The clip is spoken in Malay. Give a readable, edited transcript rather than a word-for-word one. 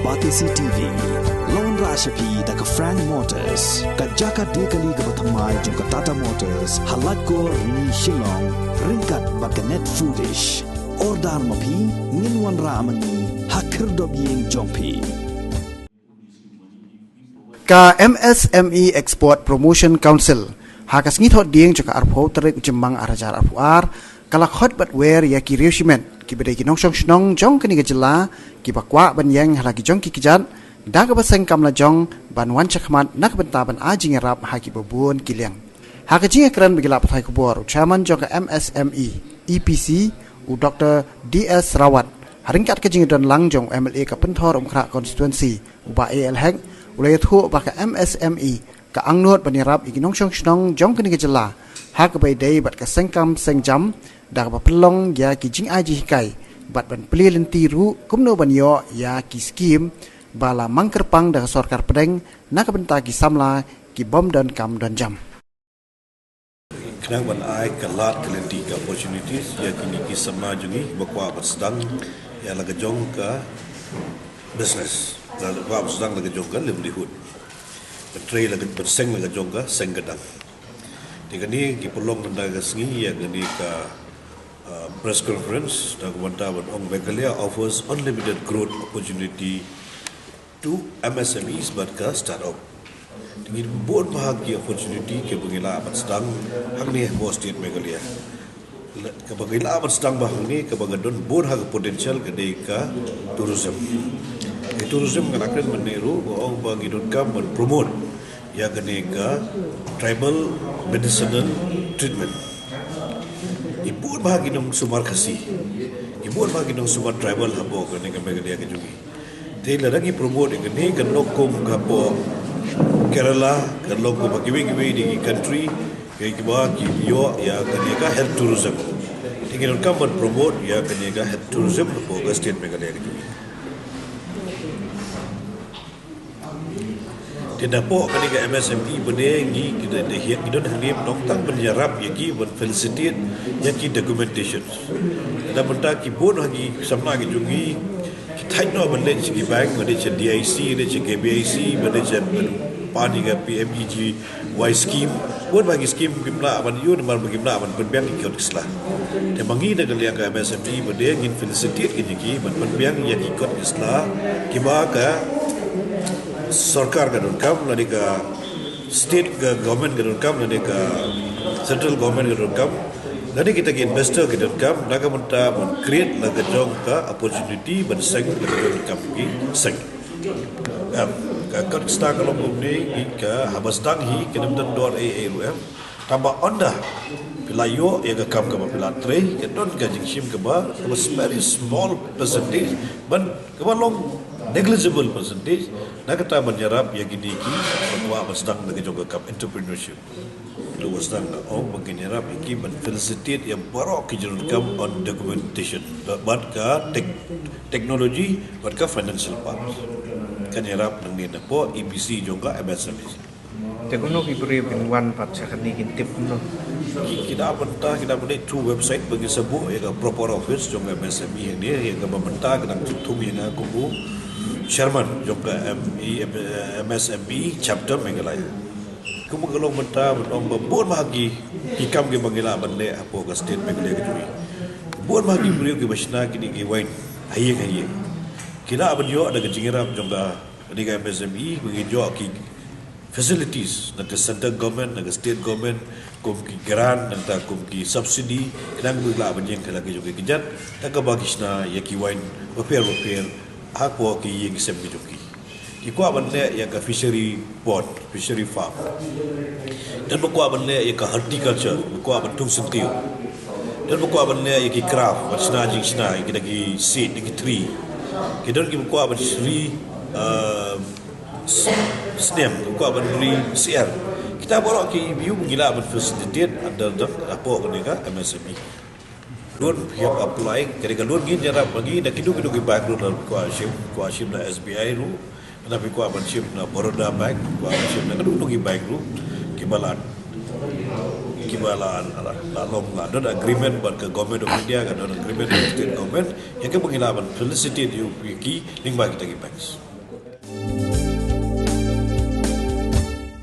Bati CTV, Lone Rashapi da ka Frank Motors, ka Jaka Dekali ka Batamai jong ka Tata Motors, halat ko ni Shillong, ringkat baka net foodish, ordar mapi, ninwan ramani, hakir dobiyeng jongpi. Ka MSME Export Promotion Council hakas ngithot dieng jaka arpho tarik jembang arajar arpuar kalak hot but where ya ki regiment ki bedai ki nongsong snong jong kini gejela ki bakwa ban yang halaki jong ki kijat daga baseng kamla jong ban wan chakmat nak benta ban ajing rap haki babun kiliang hakajing kran begila pathai kubor chairman jong ka MSME EPC u Dr DS Rawat haringkat kajing don lang jong MLA ka penthor umkra constituency u ba AL hek ulai thu ba ka MSME ka angnot banirap iginong snong jong kini gejela hak bai dei bat ka sengkam sengjam dak ba pelong ya ki jing aji hikai bat ban pelilin tiru kumno ban yo ya ki skim bala mangkerpang dak sorkar pedeng nak benta ki samla ki bom dan kam dan jam kenang ban ai kalat kelenti ka opportunities ya kini ki samna jungi bakwa bat sedang ya laga jong ka business dan bakwa sedang laga jong ka livelihood betray laga berseng laga jong ka senggadang digani ki pelong mendaga sengi ya gani ka press conference dan kementerian Ong Begalia offers unlimited growth opportunity to MSMEs but ka startup. Dengan buat bahagia opportunity ke bangila amat sedang hang ni bos state Begalia. Ke bangila amat sedang bahang ni ke bangadon buat hak potensial ke ka tourism. Tourism kan akan meniru Ong bangidon kam promote ya gani ka tribal medicinal treatment. Ibu bahagi nong sumar kasih, ibu bahagi nong sumar tribal habo kene kami dia kejugi. Dia lagi promote kene kan lokum habo Kerala kan lokum bagi di country kayak kiba yo ya kene ka health tourism. Tinggal kamu promote ya kene ka health tourism habo ke state Meghalaya kejugi. Tidak po ketika MSME benengi kita dehia kita dah ni nongtang penjarap yaki ben felicitate yaki documentation. Ada benda ki bon lagi samna ki jungi kita no benda ci bank benda ci DIC benda ci KBIC benda ci pani ka PMEG Y scheme bon bagi scheme kimla aban yu mar bagi kimla aban penbiang ikut islah. Te mangi da kalian ka MSME benengi felicitate ki ben penbiang yaki ikut islah kiba ka सरकार का रुकम लड़ी का स्टेट का गवर्नमेंट का रुकम लड़ी का सेंट्रल गवर्नमेंट का रुकम लड़ी kita के इन्वेस्टर के रुकम लगा मंटा मन क्रिएट लगा जोंग का अपॉर्चुनिटी बन संग लगा जोंग रुकम की संग का कर stock kalau ini ka habastang hi kenam dor AAUM tambah onda pilayo ya ka kam ka pila tre ke don ka jingshim ka ba was very small percentage ban ka long negligible percentage nakata menyerap ya gini ki bahwa wasdang lagi juga kap entrepreneurship lu wasdang ong menyerap iki ben felicitate yang barok ki jerun kam on documentation but ka technology but ka financial part kan nyerap nang ni po EPC juga MSME tekono ki beri pinwan pat sakani kintip no kita benda two website bagi sebuah ya proper office juga MSME yang dia yang membentah kadang tutup yang aku Chairman juga MSME chapter Meghalaya. Kamu kalau mentah buat bahagi hikam ke bangila bande apa ke state Meghalaya ke jui. Buat bahagi beliau ke basna kini ke wine hayek. Kita abang jo ada kejingiram juga di MSME bagi jo ki facilities nak center government nak state government kum ki grant nak kum ki subsidy kadang bula abang yang lagi juga kejat tak ke bagisna ya ki wine repair hak po ki yang sem ki joki ki ko banle ya ka fishery port fishery farm dan ko banle ya ka horticulture ko ban tung sentiu dan ko banle ya ki craft basna jing sna ki lagi seed ki tree ki don ki ko ban sri stem ko ban beri CR kita borok ki view gila ban facilitate under apa ni ka MSME loan yang apply ketika loan gini jarang bagi dah kidu ki bank loan kuasim na SBI lu tapi kuasim na Baroda Bank kuasim na kidu bank lu kibalan lalom ada agreement buat ke government of India kan ada agreement with state government yang ke pengilaban felicitate you ki ling bagi kita banks